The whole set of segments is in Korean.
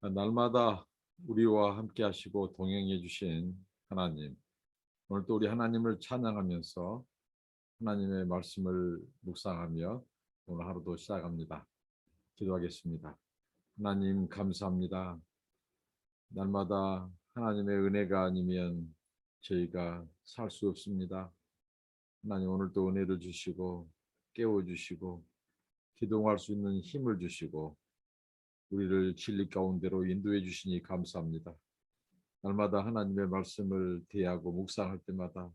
날마다 우리와 함께 하시고 동행해 주신 하나님, 오늘 또 우리 하나님을 찬양하면서 하나님의 말씀을 묵상하며 오늘 하루도 시작합니다. 기도하겠습니다. 하나님 감사합니다. 날마다 하나님의 은혜가 아니면 저희가 살 수 없습니다. 하나님 오늘도 은혜를 주시고 깨워주시고 기도할 수 있는 힘을 주시고 우리를 진리 가운데로 인도해 주시니 감사합니다. 날마다 하나님의 말씀을 대하고 묵상할 때마다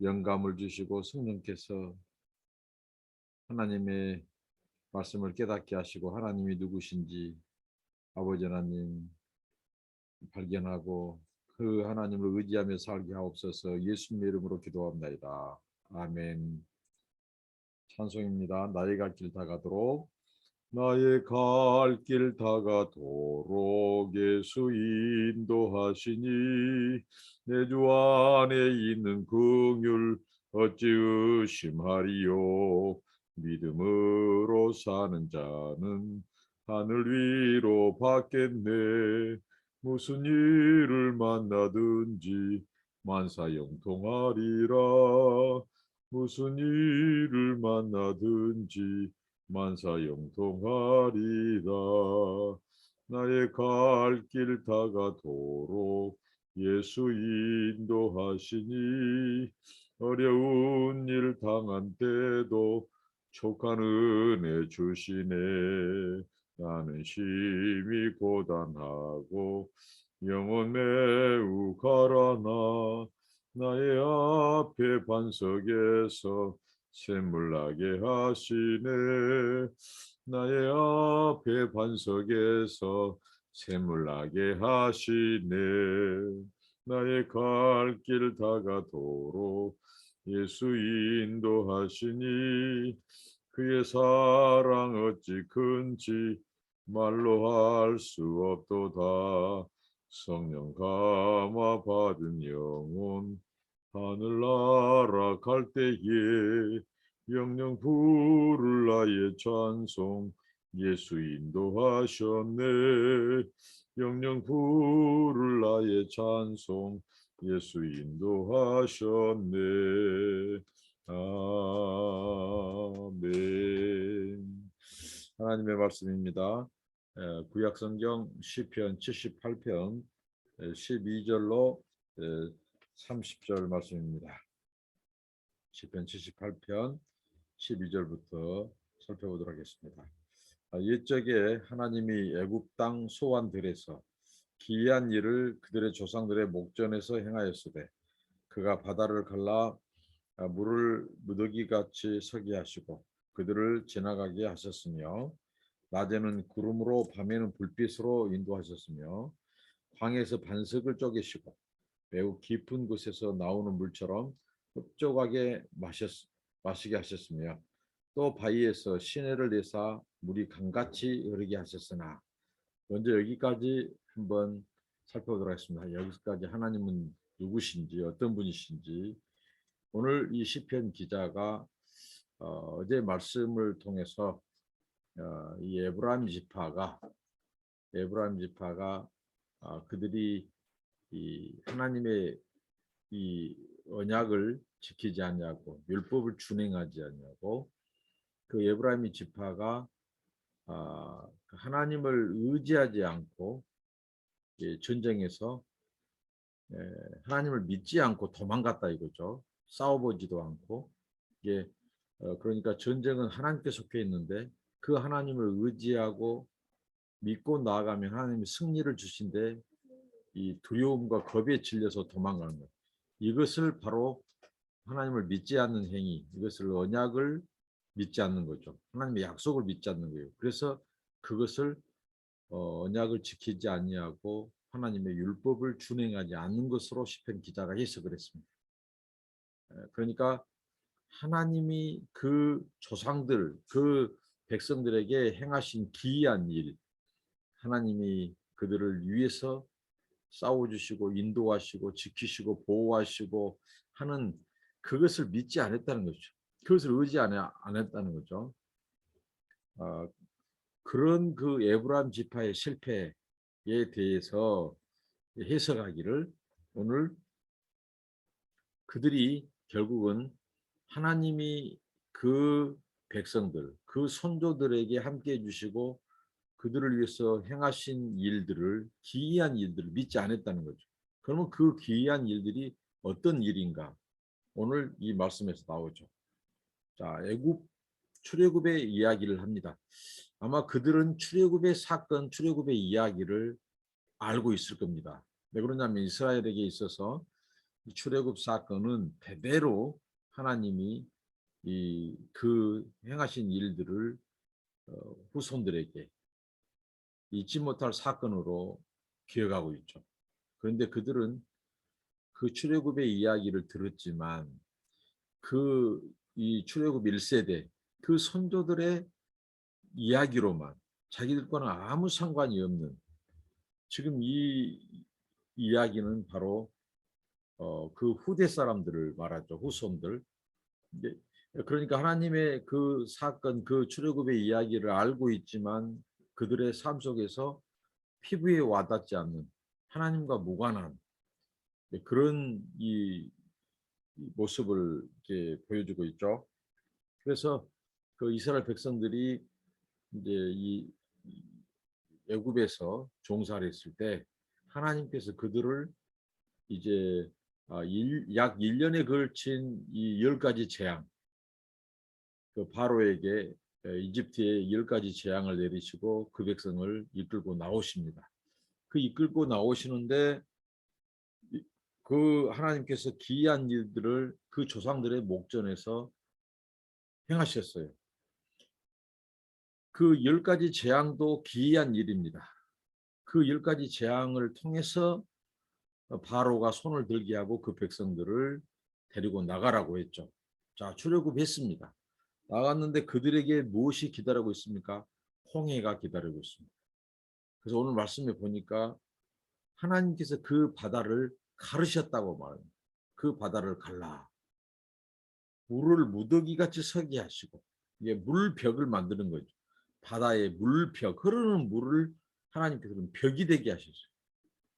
영감을 주시고 성령께서 하나님의 말씀을 깨닫게 하시고 하나님이 누구신지 아버지 하나님 발견하고 그 하나님을 의지하며 살게 하옵소서. 예수님의 이름으로 기도합니다. 아멘. 찬송입니다. 나의 갈 길 다가도록. 나의 갈 길 다가도록 예수 인도하시니 내 주 안에 있는 긍휼 어찌 의심하리요. 믿음으로 사는 자는 하늘 위로 받겠네. 무슨 일을 만나든지 만사형통하리라. 무슨 일을 만나든지 만사형통하리라. 나의 갈 길 다가도록 예수 인도하시니 어려운 일 당한 때도 촉한 은혜 주시네. 나는 심히 고단하고 영혼 매우 가라나 나의 앞에 반석에서 샘물나게 하시네. 나의 앞에 반석에서 샘물나게 하시네. 나의 갈 길 다가도록 예수 인도하시니 그의 사랑 어찌 큰지 말로 할 수 없도다. 성령 감화 받은 영혼 하늘나라 갈 때에 영영 부를 나의 찬송 예수 인도하셨네. 영영 부를 나의 찬송 예수 인도하셨네. 아멘. 하나님의 말씀입니다. 구약성경 시편 78편 12절로 30절 말씀입니다. 시편 78편 12절부터 살펴보도록 하겠습니다. 옛적에 하나님이 애굽 땅 소환들에서 기이한 일을 그들의 조상들의 목전에서 행하였으되 그가 바다를 갈라 물을 무더기같이 서게 하시고 그들을 지나가게 하셨으며 낮에는 구름으로 밤에는 불빛으로 인도하셨으며 광에서 반석을 쪼개시고 매우 깊은 곳에서 나오는 물처럼 흡족하게 마시게 하셨으며 또 바위에서 시내를 내사 물이 강같이 흐르게 하셨으나 먼저 여기까지 한번 살펴보도록 하겠습니다. 여기까지 하나님은 누구신지 어떤 분이신지 오늘 이 시편 기자가 어제 말씀을 통해서 이 에브라임 지파가 그들이 이 하나님의 이 언약을 지키지 않냐고 율법을 준행하지 않냐고 그 에브라임 지파가 하나님을 의지하지 않고 전쟁에서 하나님을 믿지 않고 도망갔다 이거죠. 싸워보지도 않고 이게 그러니까 전쟁은 하나님께 속해 있는데 그 하나님을 의지하고 믿고 나아가면 하나님이 승리를 주신데 이 두려움과 겁에 질려서 도망가는 것. 이것을 바로 하나님을 믿지 않는 행위, 이것을 언약을 믿지 않는 거죠. 하나님의 약속을 믿지 않는 거예요. 그래서 그것을 언약을 지키지 아니하고 하나님의 율법을 준행하지 않는 것으로 시편 기자가 해석을 했습니다. 그러니까 하나님이 그 조상들, 그 백성들에게 행하신 기이한 일, 하나님이 그들을 위해서 싸워주시고 인도하시고 지키시고 보호하시고 하는 그것을 믿지 않았다는 거죠. 그것을 의지 안 했다는 거죠. 그런 그 에브라임 지파의 실패, 대해서 해석하기를 오늘 그들이 결국은 하나님이 그 백성들, 그 선조들에게 함께해 주시고 그들을 위해서 행하신 일들을, 기이한 일들을 믿지 않았다는 거죠. 그러면 그 기이한 일들이 어떤 일인가? 오늘 이 말씀에서 나오죠. 자, 애굽 출애굽의 이야기를 합니다. 아마 그들은 출애굽의 사건, 출애굽의 이야기를 알고 있을 겁니다. 왜 그러냐면 이스라엘에게 있어서 이 출애굽 사건은 대대로 하나님이 그 행하신 일들을 후손들에게 잊지 못할 사건으로 기억하고 있죠. 그런데 그들은 그 출애굽의 이야기를 들었지만 이 출애굽 1세대 그 선조들의 이야기로만 자기들과는 아무 상관이 없는 지금 이 이야기는 바로 그 후대 사람들을 말하죠. 후손들. 그러니까 하나님의 그 사건, 그 출애굽의 이야기를 알고 있지만 그들의 삶 속에서 피부에 와닿지 않는 하나님과 무관한 그런 이 모습을 이렇게 보여주고 있죠. 그래서 그 이스라엘 백성들이 이제 이 애굽에서 종살이 했을 때 하나님께서 그들을 이제 약 1년에 걸친 이 10가지 재앙, 그 바로에게 이집트에 10가지 재앙을 내리시고 그 백성을 이끌고 나오십니다. 그 이끌고 나오시는데 그 하나님께서 기이한 일들을 그 조상들의 목전에서 행하셨어요. 그 10가지 재앙도 기이한 일입니다. 그 10가지 재앙을 통해서 바로가 손을 들게 하고 그 백성들을 데리고 나가라고 했죠. 자, 출애굽했습니다. 나갔는데 그들에게 무엇이 기다리고 있습니까? 홍해가 기다리고 있습니다. 그래서 오늘 말씀에 보니까 하나님께서 그 바다를 가르셨다고 말합니다. 그 바다를 갈라. 물을 무더기같이 서게 하시고 이게 물벽을 만드는 거죠. 바다의 물벽, 흐르는 물을 하나님께서는 벽이 되게 하셨어요.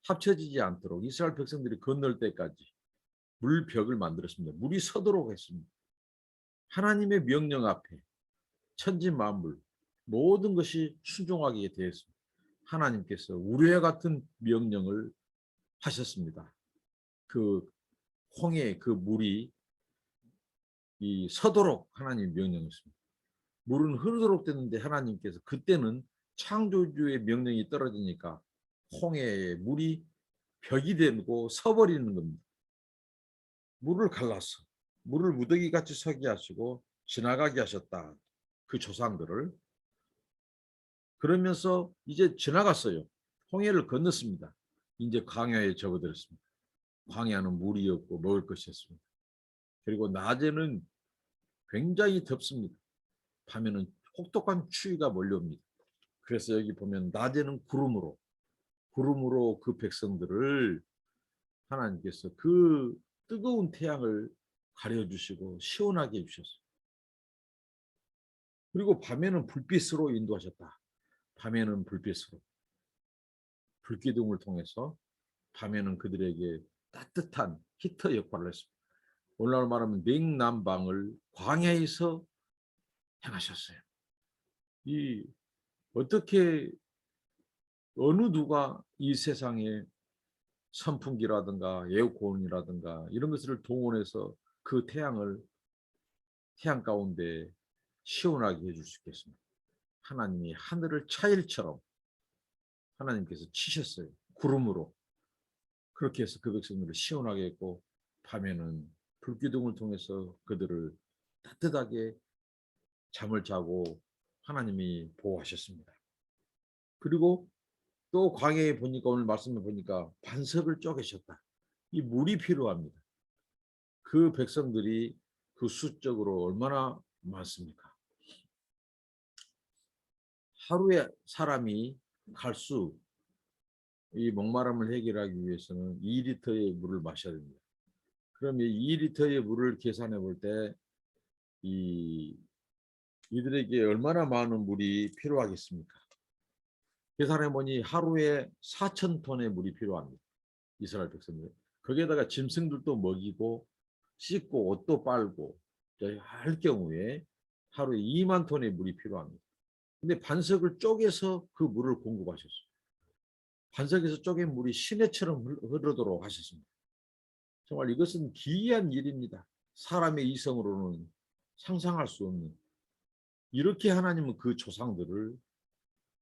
합쳐지지 않도록 이스라엘 백성들이 건널 때까지 물벽을 만들었습니다. 물이 서도록 했습니다. 하나님의 명령 앞에 천지 만물 모든 것이 순종하게 되었습니다. 하나님께서 우리와 같은 명령을 하셨습니다. 그 홍해 그 물이 서도록 하나님 명령했습니다. 물은 흐르도록 됐는데 하나님께서 그때는 창조주의 명령이 떨어지니까 홍해에 물이 벽이 되고 서버리는 겁니다. 물을 갈라서 물을 무더기같이 서게 하시고 지나가게 하셨다. 그 조상들을. 그러면서 이제 지나갔어요. 홍해를 건넜습니다. 이제 광야에 접어들었습니다. 광야는 물이 없고 먹을 것이 없습니다. 그리고 낮에는 굉장히 덥습니다. 밤에는 혹독한 추위가 몰려옵니다. 그래서 여기 보면 낮에는 구름으로 그 백성들을 하나님께서 그 뜨거운 태양을 가려주시고 시원하게 해주셨어요. 그리고 밤에는 불빛으로 인도하셨다. 밤에는 불빛으로 불기둥을 통해서 밤에는 그들에게 따뜻한 히터 역할을 했습니다. 오늘날 말하면 냉난방을 광야에서 행하셨어요. 어떻게 어느 누가 이 세상에 선풍기라든가 에어컨이라든가 이런 것을 동원해서 그 태양 가운데 시원하게 해줄 수 있겠습니다. 하나님이 하늘을 차일처럼 하나님께서 치셨어요. 구름으로. 그렇게 해서 그 백성들을 시원하게 했고 밤에는 불기둥을 통해서 그들을 따뜻하게 잠을 자고 하나님이 보호하셨습니다. 그리고 또 광야에 보니까 오늘 말씀을 보니까 반석을 쪼개셨다. 이 물이 필요합니다. 그 백성들이 그 수적으로 얼마나 많습니까? 하루에 사람이 이 목마름을 해결하기 위해서는 2리터의 물을 마셔야 됩니다. 그러면 2리터의 물을 계산해 볼 때 이들에게 얼마나 많은 물이 필요하겠습니까? 계산해 보니 하루에 4,000톤의 물이 필요합니다. 이스라엘 백성들. 거기에다가 짐승들도 먹이고 씻고 옷도 빨고 할 경우에 하루에 2만 톤의 물이 필요합니다. 근데 반석을 쪼개서 그 물을 공급하셨어요. 반석에서 쪼갠 물이 시내처럼 흐르도록 하셨습니다. 정말 이것은 기이한 일입니다. 사람의 이성으로는 상상할 수 없는. 이렇게 하나님은 그 조상들을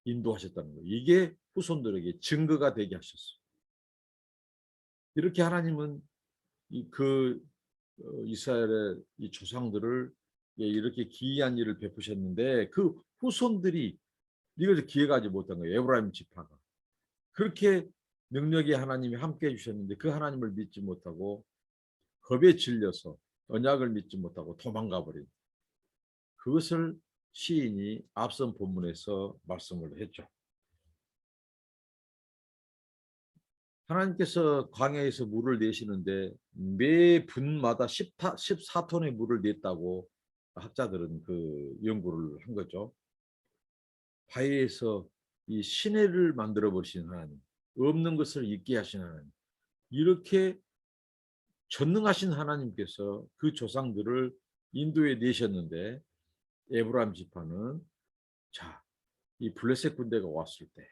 인도하셨다는 거예요. 이게 후손들에게 증거가 되게 하셨어요. 이렇게 하나님은 이스라엘의 이 조상들을 이렇게 기이한 일을 베푸셨는데 그 후손들이 이걸 기억하지 못한 거예요. 에브라임 지파가. 그렇게 능력이 하나님이 함께 해주셨는데 그 하나님을 믿지 못하고 겁에 질려서 언약을 믿지 못하고 도망가 버린 그것을 시인이 앞선 본문에서 말씀을 했죠. 하나님께서 광야에서 물을 내시는데 매 분마다 14톤의 물을 냈다고 학자들은 그 연구를 한 거죠. 바위에서 이 시내를 만들어 버리신 하나님, 없는 것을 있게 하신 하나님, 이렇게 전능하신 하나님께서 그 조상들을 인도에 내셨는데 에브라임 지파는 이 블레셋 군대가 왔을 때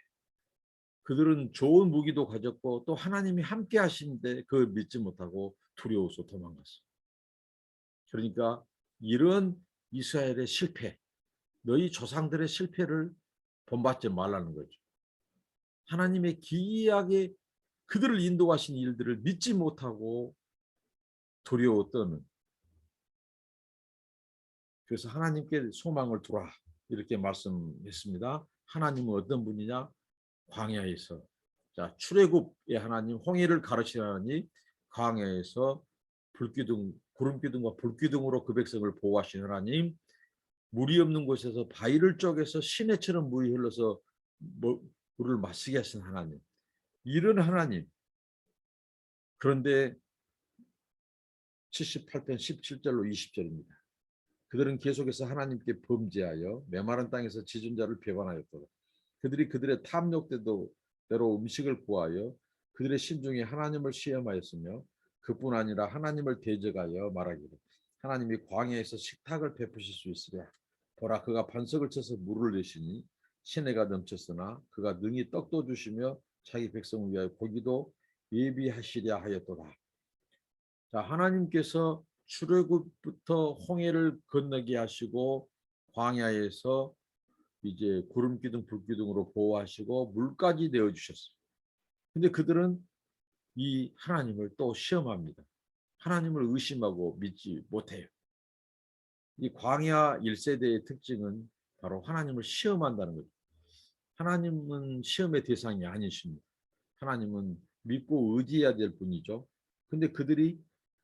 그들은 좋은 무기도 가졌고 또 하나님이 함께 하시는데 그걸 믿지 못하고 두려워서 도망갔어. 그러니까 이런 이스라엘의 실패, 너희 조상들의 실패를 본받지 말라는 거죠. 하나님의 기이하게 그들을 인도하신 일들을 믿지 못하고 두려워 떠는. 그래서 하나님께 소망을 두라 이렇게 말씀했습니다. 하나님은 어떤 분이냐? 광야에서 출애굽의 하나님, 홍해를 가르치는 하나님, 광야에서 불기둥, 구름기둥과 불기둥으로 그 백성을 보호하시는 하나님, 물이 없는 곳에서 바위를 쪼개서 시내처럼 물이 흘러서 물을 마시게 하신 하나님, 이런 하나님. 그런데 78편 17절로 20절입니다. 그들은 계속해서 하나님께 범죄하여 메마른 땅에서 지존자를 배반하였도다. 그들이 그들의 탐욕대로 음식을 구하여 그들의 심중에 하나님을 시험하였으며 그뿐 아니라 하나님을 대적하여 말하기를 하나님이 광야에서 식탁을 베푸실 수 있으랴. 보라, 그가 반석을 쳐서 물을 내시니 시내가 넘쳤으나 그가 능히 떡도 주시며 자기 백성을 위하여 고기도 예비하시랴 하였도다. 하나님께서 출애굽부터 홍해를 건너게 하시고 광야에서 이제 구름기둥 불기둥으로 보호하시고 물까지 내어 주셨어요. 근데 그들은 이 하나님을 또 시험합니다. 하나님을 의심하고 믿지 못해요. 이 광야 1세대의 특징은 바로 하나님을 시험한다는 거죠. 하나님은 시험의 대상이 아니십니다. 하나님은 믿고 의지해야 될 분이죠. 근데 그들이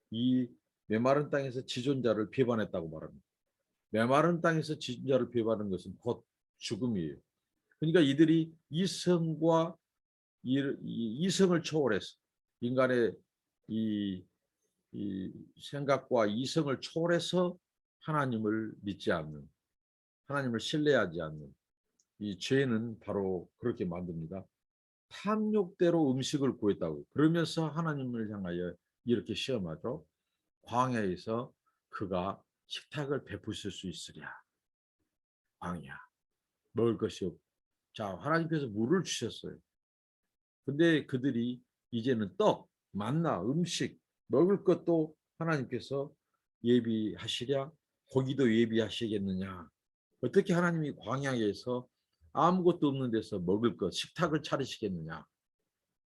이 메마른 땅에서 지존자를 배반했다고 말합니다. 메마른 땅에서 지존자를 배반하는 것은 곧 죽음이에요. 그러니까 이들이 이성을 초월해서 인간의 이 생각과 이성을 초월해서 하나님을 믿지 않는, 하나님을 신뢰하지 않는 이 죄는 바로 그렇게 만듭니다. 탐욕대로 음식을 구했다고 그러면서 하나님을 향하여 이렇게 시험하죠. 광야에서 그가 식탁을 베푸실 수 있으랴. 광야 먹을 것이 없. 하나님께서 물을 주셨어요. 근데 그들이 이제는 떡, 만나, 음식, 먹을 것도 하나님께서 예비하시랴, 고기도 예비하시겠느냐. 어떻게 하나님이 광야에서 아무것도 없는 데서 먹을 것, 식탁을 차리시겠느냐.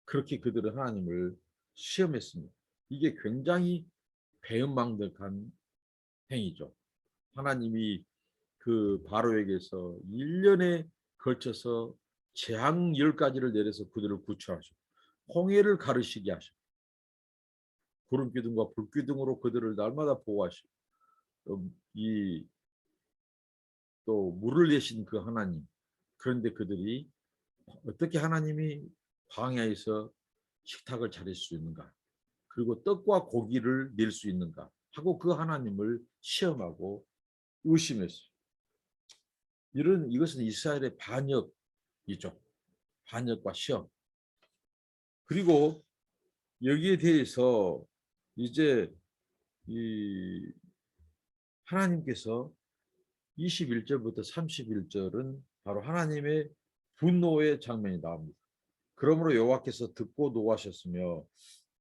그렇게 그들은 하나님을 시험했습니다. 이게 굉장히 배은망덕한 행위죠. 하나님이 그 바로에게서 1년에 걸쳐서 재앙 10가지를 내려서 그들을 구출하셨고 홍해를 가르시게 하셨고 구름기둥과 불기둥으로 그들을 날마다 보호하시고 또 물을 내신 그 하나님. 그런데 그들이 어떻게 하나님이 광야에서 식탁을 차릴 수 있는가, 그리고 떡과 고기를 낼 수 있는가 하고 그 하나님을 시험하고 의심했어요. 이것은 이스라엘의 반역이죠. 반역과 시험. 그리고 여기에 대해서 이제 이 하나님께서 21절부터 31절은 바로 하나님의 분노의 장면이 나옵니다. 그러므로 여호와께서 듣고 노하셨으며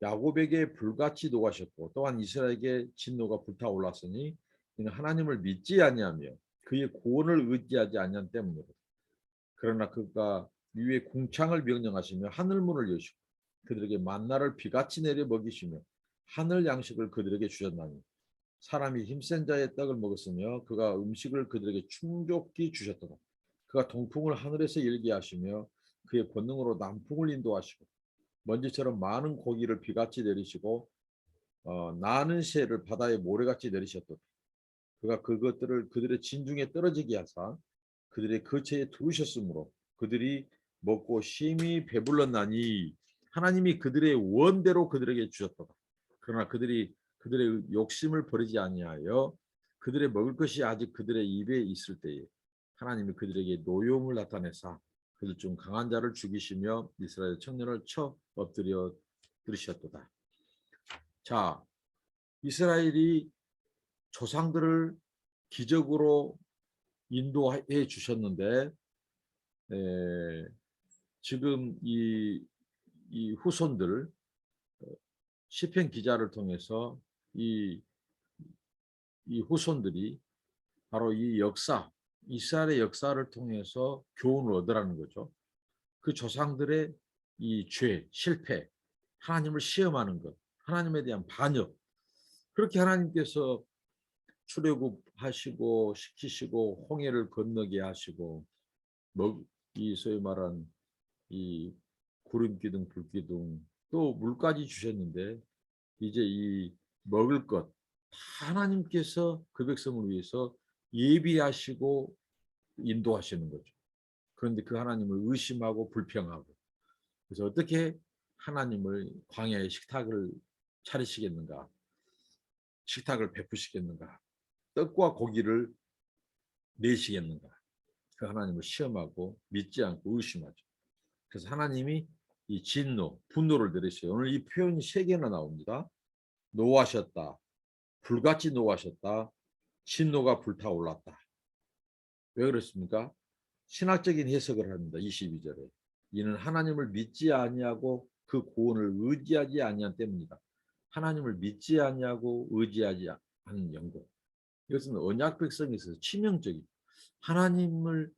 야곱에게 불같이 노하셨고 또한 이스라엘에게 진노가 불타올랐으니 이는 하나님을 믿지 아니하며 그의 구원을 의지하지 아니한 때문이라. 그러나 그가 위에 궁창을 명령하시며 하늘문을 여시고 그들에게 만나를 비같이 내려 먹이시며 하늘 양식을 그들에게 주셨나니 사람이 힘센 자의 떡을 먹었으며 그가 음식을 그들에게 충족히 주셨도다. 그가 동풍을 하늘에서 일게 하시며 그의 권능으로 남풍을 인도하시고 먼지처럼 많은 고기를 비같이 내리시고 나는 새를 바다에 모래같이 내리셨도다. 그가 그것들을 그들의 진중에 떨어지게 하사 그들의 거처에 두르셨으므로 그들이 먹고 심히 배불렀나니 하나님이 그들의 원대로 그들에게 주셨도다. 그러나 그들이 그들의 욕심을 버리지 아니하여 그들의 먹을 것이 아직 그들의 입에 있을 때에 하나님이 그들에게 노여움을 나타내사 그들 중 강한 자를 죽이시며 이스라엘 청년을 쳐 엎드려 들으셨도다. 자, 이스라엘이 조상들을 기적으로 인도해 주셨는데 지금 이 후손들 시편 기자를 통해서 이 후손들이 바로 이 역사, 이스라엘의 역사를 통해서 교훈을 얻으라는 거죠. 그 조상들의 이 죄, 실패, 하나님을 시험하는 것, 하나님에 대한 반역, 그렇게 하나님께서 출애굽하시고 시키시고 홍해를 건너게 하시고 이 소위 말한 이 구름 기둥, 불 기둥, 또 물까지 주셨는데 이제 이 먹을 것 하나님께서 그 백성을 위해서 예비하시고 인도하시는 거죠. 그런데 그 하나님을 의심하고 불평하고 그래서 어떻게 하나님을 광야의 식탁을 차리시겠는가? 식탁을 베푸시겠는가? 떡과 고기를 내시겠는가? 그 하나님을 시험하고 믿지 않고 의심하죠. 그래서 하나님이 이 진노, 분노를 내리셔요. 오늘 이 표현이 3개나 나옵니다. 노하셨다, 불같이 노하셨다, 진노가 불타올랐다. 왜 그렇습니까? 신학적인 해석을 합니다. 22절에. 이는 하나님을 믿지 아니하고 그 구원을 의지하지 아니한 때문이다. 하나님을 믿지 아니하고 의지하지 않은 영광. 이것은 언약 백성에 있어서 치명적인 하나님을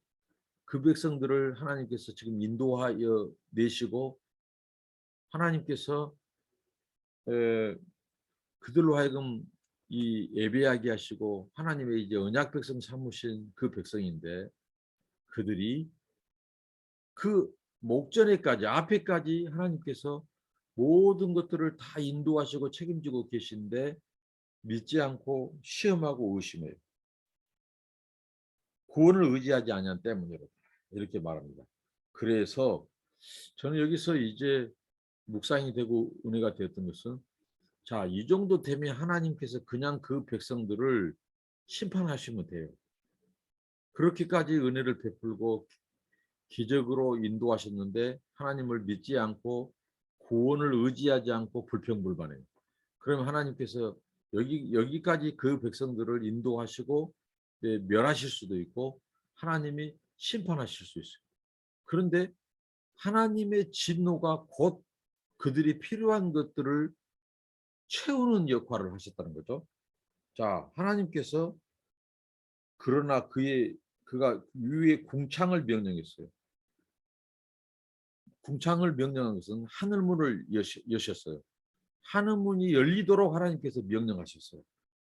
그 백성들을 하나님께서 지금 인도하여 내시고 하나님께서 그들로 하여금 이 예배하게 하시고 하나님의 이제 언약 백성 삼으신 그 백성인데 그들이 그 목전에까지 앞에까지 하나님께서 모든 것들을 다 인도하시고 책임지고 계신데 믿지 않고 시험하고 의심해요. 구원을 의지하지 않은 때문이다. 이렇게 말합니다. 그래서 저는 여기서 이제 묵상이 되고 은혜가 되었던 것은 자, 이 정도 되면 하나님께서 그냥 그 백성들을 심판하시면 돼요. 그렇게까지 은혜를 베풀고 기적으로 인도하셨는데 하나님을 믿지 않고 구원을 의지하지 않고 불평불만해요. 그럼 하나님께서 여기까지 그 백성들을 인도하시고 멸하실 수도 있고 하나님이 심판하실 수 있어요. 그런데 하나님의 진노가 곧 그들이 필요한 것들을 채우는 역할을 하셨다는 거죠. 자, 하나님께서 그러나 그가 위에 궁창을 명령했어요. 궁창을 명령한 것은 하늘문을 여셨어요. 하늘문이 열리도록 하나님께서 명령하셨어요.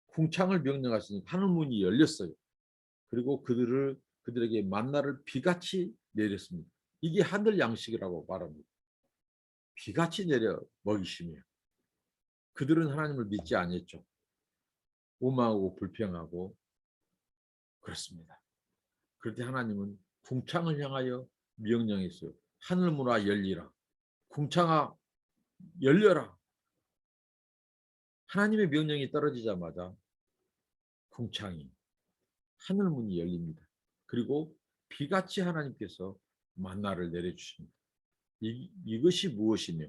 궁창을 명령하시니까 하늘문이 열렸어요. 그리고 그들에게 만나를 비같이 내렸습니다. 이게 하늘 양식이라고 말합니다. 비같이 내려 먹이시며 그들은 하나님을 믿지 않았죠. 오만하고 불평하고 그렇습니다. 그럴 때 하나님은 궁창을 향하여 명령했어요. 하늘문아 열리라. 궁창아 열려라. 하나님의 명령이 떨어지자마자 궁창이 하늘문이 열립니다. 그리고 비같이 하나님께서 만나를 내려주십니다. 이것이 무엇이며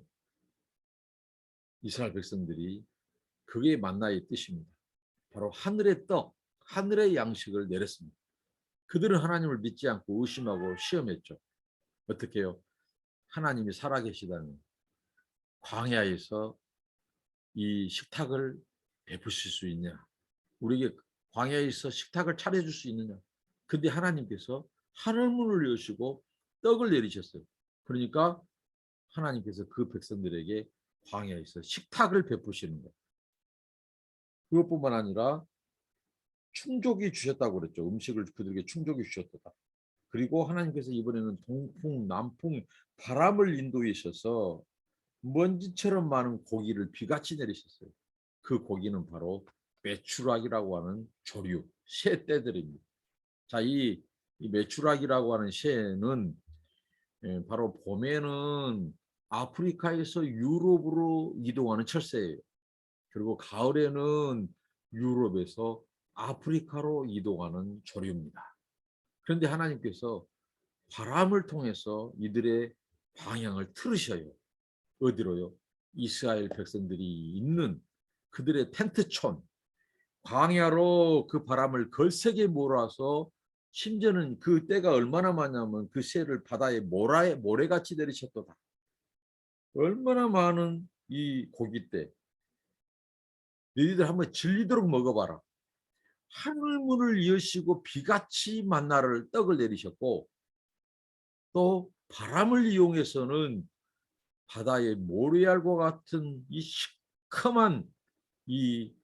이스라엘 백성들이 그게 만나의 뜻입니다. 바로 하늘의 떡, 하늘의 양식을 내렸습니다. 그들은 하나님을 믿지 않고 의심하고 시험했죠. 어떻게 해요? 하나님이 살아계시다는 광야에서 이 식탁을 베푸실 수 있냐? 우리에게 광야에서 식탁을 차려줄 수 있느냐? 근데 하나님께서 하늘문을 여시고 떡을 내리셨어요. 그러니까 하나님께서 그 백성들에게 광야에서 식탁을 베푸시는 거예요. 그것뿐만 아니라 충족이 주셨다고 그랬죠. 음식을 그들에게 충족이 주셨다. 그리고 하나님께서 이번에는 동풍, 남풍, 바람을 인도하셔서 먼지처럼 많은 고기를 비같이 내리셨어요. 그 고기는 바로 메추락이라고 하는 조류, 새 떼들입니다. 자, 이 메추락이라고 하는 새는 바로 봄에는 아프리카에서 유럽으로 이동하는 철새예요. 그리고 가을에는 유럽에서 아프리카로 이동하는 조류입니다. 그런데 하나님께서 바람을 통해서 이들의 방향을 틀으셔요. 어디로요? 이스라엘 백성들이 있는 그들의 텐트촌, 광야로 그 바람을 걸세게 몰아서 심지어는 그 때가 얼마나 많냐면 그 새를 바다에 모래같이 내리셨도다. 얼마나 많은 이 고깃대. 너희들 한번 질리도록 먹어봐라. 하늘문을 여시고 비같이 만나를 떡을 내리셨고 또 바람을 이용해서는 바다의 모래알과 같은 이 시커먼 이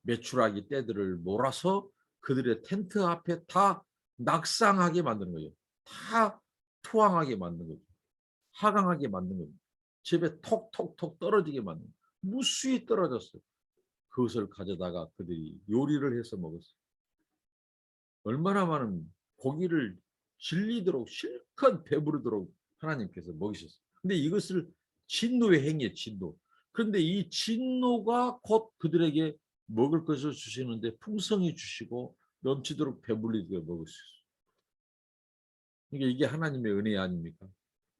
메추라기 떼들을 몰아서 그들의 텐트 앞에 다 낙상하게 만드는 거예요. 다 투항하게 만드는 거죠. 하강하게 만드는 거죠. 집에 톡톡톡 떨어지게 만드는 거예요. 무수히 떨어졌어요. 그것을 가져다가 그들이 요리를 해서 먹었어요. 얼마나 많은 고기를 질리도록 실컷 배부르도록 하나님께서 먹이셨어요. 근데 이것을 진노의 행위에 진노. 그런데 이 진노가 곧 그들에게 먹을 것을 주시는데 풍성히 주시고 넘치도록 배불리게 먹으셨어요. 이게 하나님의 은혜 아닙니까?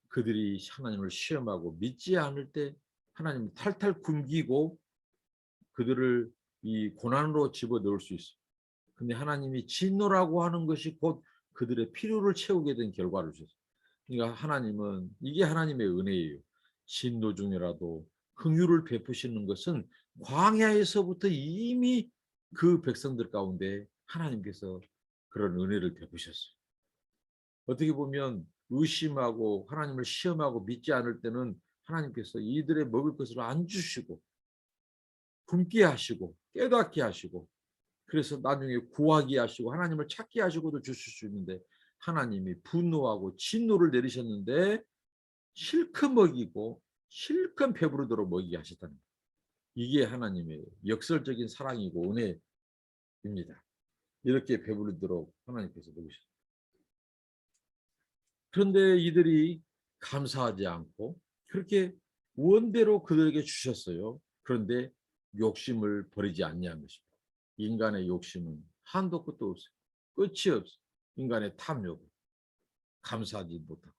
그들이 하나님을 시험하고 믿지 않을 때 하나님이 탈탈 굶기고 그들을 이 고난으로 집어넣을 수 있어요. 근데 하나님이 진노라고 하는 것이 곧 그들의 필요를 채우게 된 결과를 주셨어요. 그러니까 하나님은 이게 하나님의 은혜예요. 진노 중이라도 긍휼을 베푸시는 것은 광야에서부터 이미 그 백성들 가운데 하나님께서 그런 은혜를 베푸셨어요. 어떻게 보면 의심하고 하나님을 시험하고 믿지 않을 때는 하나님께서 이들의 먹을 것을 안 주시고 굶게 하시고 깨닫게 하시고 그래서 나중에 구하게 하시고 하나님을 찾게 하시고도 주실 수 있는데 하나님이 분노하고 진노를 내리셨는데 실컷 먹이고 실컷 배부르도록 먹이게 하셨다는 거예요. 이게 하나님의 역설적인 사랑이고 은혜입니다. 이렇게 배부르도록 하나님께서 먹이셨어요. 그런데 이들이 감사하지 않고 그렇게 원대로 그들에게 주셨어요. 그런데 욕심을 버리지 아니한 것입니다. 인간의 욕심은 한도 끝도 없어요. 끝이 없어요. 인간의 탐욕, 감사하지 못하고.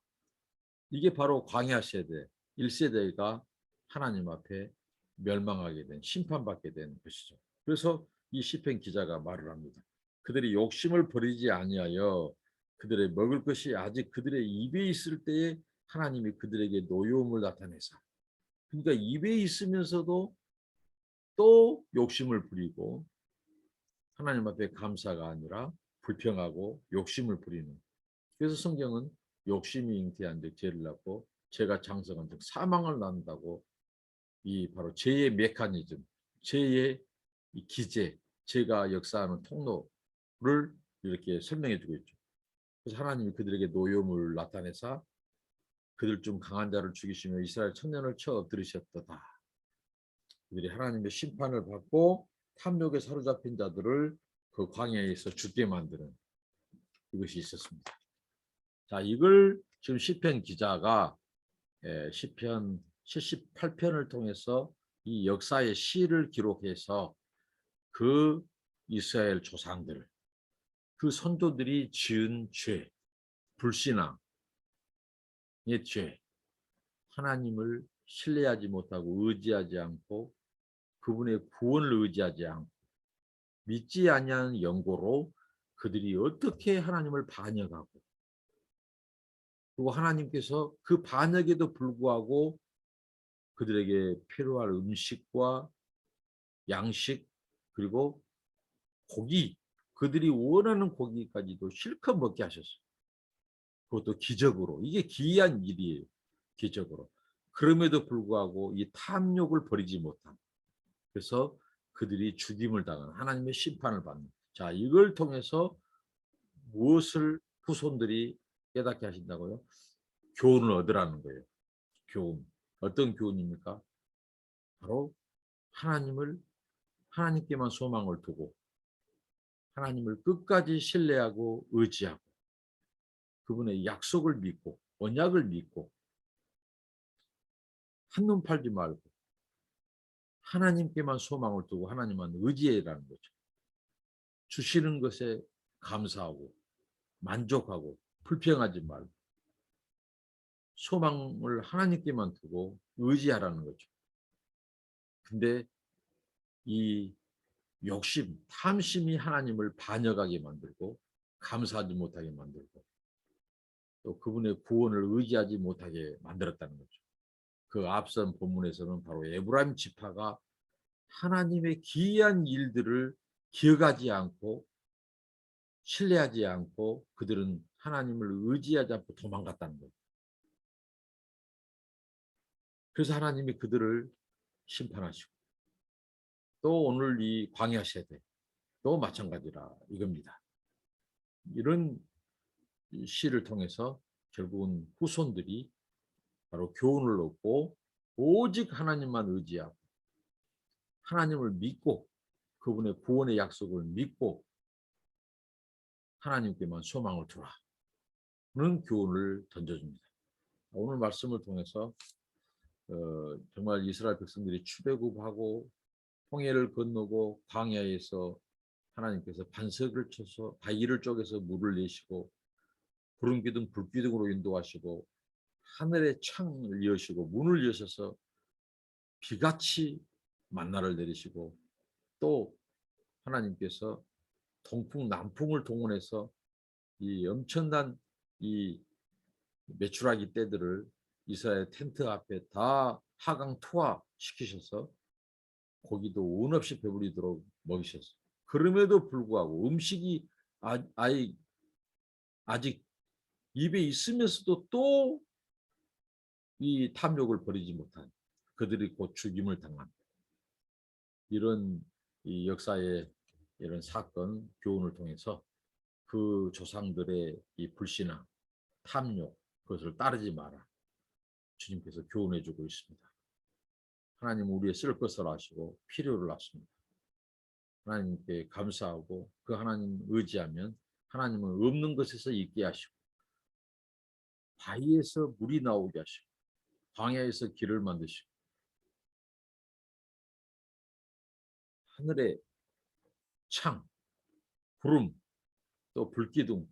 이게 바로 광야 세대, 1세대가 하나님 앞에 멸망하게 된, 심판받게 된 것이죠. 그래서 이 시편 기자가 말을 합니다. 그들이 욕심을 버리지 아니하여 그들의 먹을 것이 아직 그들의 입에 있을 때에 하나님이 그들에게 노여움을 나타내사. 그러니까 입에 있으면서도 또 욕심을 부리고 하나님 앞에 감사가 아니라 불평하고 욕심을 부리는. 그래서 성경은 욕심이 잉태한 즉 죄를 낳고 죄가 장성한 즉 사망을 낳는다고 이 바로 죄의 메커니즘, 죄의 이 기제, 죄가 역사하는 통로를 이렇게 설명해 주고 있죠. 그래서 하나님이 그들에게 노여움을 나타내사 그들 중 강한 자를 죽이시며 이스라엘 천년을 쳐 엎드리셨도다. 그들이 하나님의 심판을 받고 탐욕에 사로잡힌 자들을 그 광야에서 죽게 만드는 이것이 있었습니다. 자, 이걸 지금 시편 기자가 시편 78편을 통해서 이 역사의 시를 기록해서 그 이스라엘 조상들, 그 선조들이 지은 죄, 불신앙의 죄, 하나님을 신뢰하지 못하고 의지하지 않고 그분의 구원을 의지하지 않고 믿지 아니하는 연고로 그들이 어떻게 하나님을 반역하고 그리고 하나님께서 그 반역에도 불구하고 그들에게 필요할 음식과 양식 그리고 고기 그들이 원하는 고기까지도 실컷 먹게 하셨어요. 그것도 기적으로. 이게 기이한 일이에요. 기적으로. 그럼에도 불구하고 이 탐욕을 버리지 못한 그래서 그들이 죽임을 당하는 하나님의 심판을 받는 자 이걸 통해서 무엇을 후손들이 깨닫게 하신다고요? 교훈을 얻으라는 거예요. 교훈. 어떤 교훈입니까? 바로 하나님을 하나님께만 소망을 두고 하나님을 끝까지 신뢰하고 의지하고 그분의 약속을 믿고 언약을 믿고 한눈 팔지 말고 하나님께만 소망을 두고 하나님만 의지해라는 거죠. 주시는 것에 감사하고 만족하고 불평하지 말고 소망을 하나님께만 두고 의지하라는 거죠. 근데 이 욕심, 탐심이 하나님을 반역하게 만들고 감사하지 못하게 만들고 또 그분의 구원을 의지하지 못하게 만들었다는 거죠. 그 앞선 본문에서는 바로 에브라임 지파가 하나님의 기이한 일들을 기억하지 않고 신뢰하지 않고 그들은 하나님을 의지하지 않고 도망갔다는 거예요. 그래서 하나님이 그들을 심판하시고 또 오늘 이 광야 세대 또 마찬가지라 이겁니다. 이런 시를 통해서 결국은 후손들이 바로 교훈을 얻고 오직 하나님만 의지하고 하나님을 믿고 그분의 구원의 약속을 믿고 하나님께만 소망을 두라는 교훈을 던져줍니다. 오늘 말씀을 통해서 정말 이스라엘 백성들이 출애굽하고 홍해를 건너고 광야에서 하나님께서 반석을 쳐서 바위를 쪼개서 물을 내시고 구름 기둥 불 기둥으로 인도하시고 하늘의 창을 여시고 문을 여셔서 비같이 만나를 내리시고 또 하나님께서 동풍 남풍을 동원해서 이 엄청난 이 메추라기 떼들을 이스라엘 텐트 앞에 다 하강 투하 시키셔서 고기도 운 없이 배부리도록 먹이셨어요. 그럼에도 불구하고 음식이 아직 입에 있으면서도 또 이 탐욕을 버리지 못한 그들이 곧 죽임을 당한 이런 이 역사의 이런 사건 교훈을 통해서 그 조상들의 이 불신앙, 탐욕 그것을 따르지 마라. 주님께서 교훈해 주고 있습니다. 하나님은 우리의 쓸 것을 아시고 필요를 아십니다. 하나님께 감사하고 그 하나님 의지하면 하나님은 없는 것에서 있게 하시고 바위에서 물이 나오게 하시고 광야에서 길을 만드시고 하늘에 창, 구름, 또 불기둥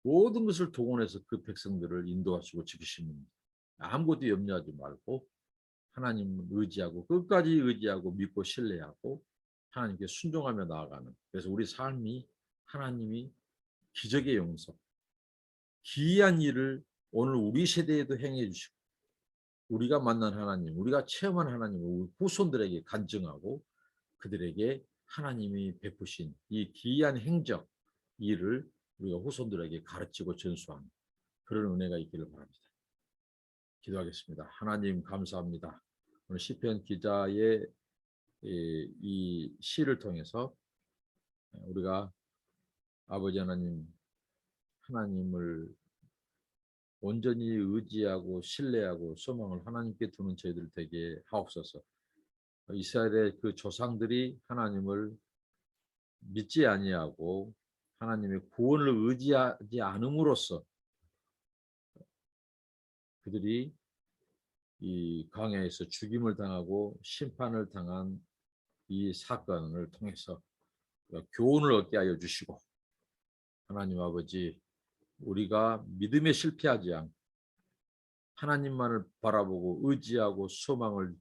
모든 것을 동원해서 그 백성들을 인도하시고 지키시는 아무것도 염려하지 말고 하나님을 의지하고 끝까지 의지하고 믿고 신뢰하고 하나님께 순종하며 나아가는 그래서 우리 삶이 하나님이 기적의 용서 기이한 일을 오늘 우리 세대에도 행해 주시고 우리가 만난 하나님 우리가 체험한 하나님을 후손들에게 간증하고 그들에게 하나님이 베푸신 이 기이한 행적 일을 우리가 후손들에게 가르치고 전수하는 그런 은혜가 있기를 바랍니다. 기도하겠습니다. 하나님 감사합니다. 오늘 시편 기자의 이 시를 통해서 우리가 아버지 하나님을 온전히 의지하고 신뢰하고 소망을 하나님께 두는 저희들 되게 하옵소서. 이스라엘의 그 조상들이 하나님을 믿지 아니하고 하나님의 구원을 의지하지 않음으로써 그들이 이 광야에서 죽임을 당하고 심판을 당한 이 사건을 통해서 교훈을 얻게 하여 주시고 하나님 아버지 우리가 믿음에 실패하지 않고 하나님만을 바라보고 의지하고 소망을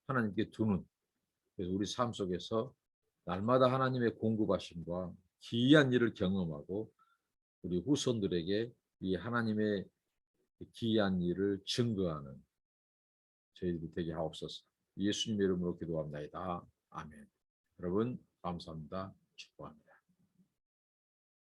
하나님께 두는, 그래서 우리 삶 속에서 날마다 하나님의 공급하심과 기이한 일을 경험하고 우리 후손들에게 이 하나님의 기이한 일을 증거하는 저희들이 되게 하옵소서. 예수님의 이름으로 기도합나이다. 아멘. 여러분 감사합니다. 축복합니다.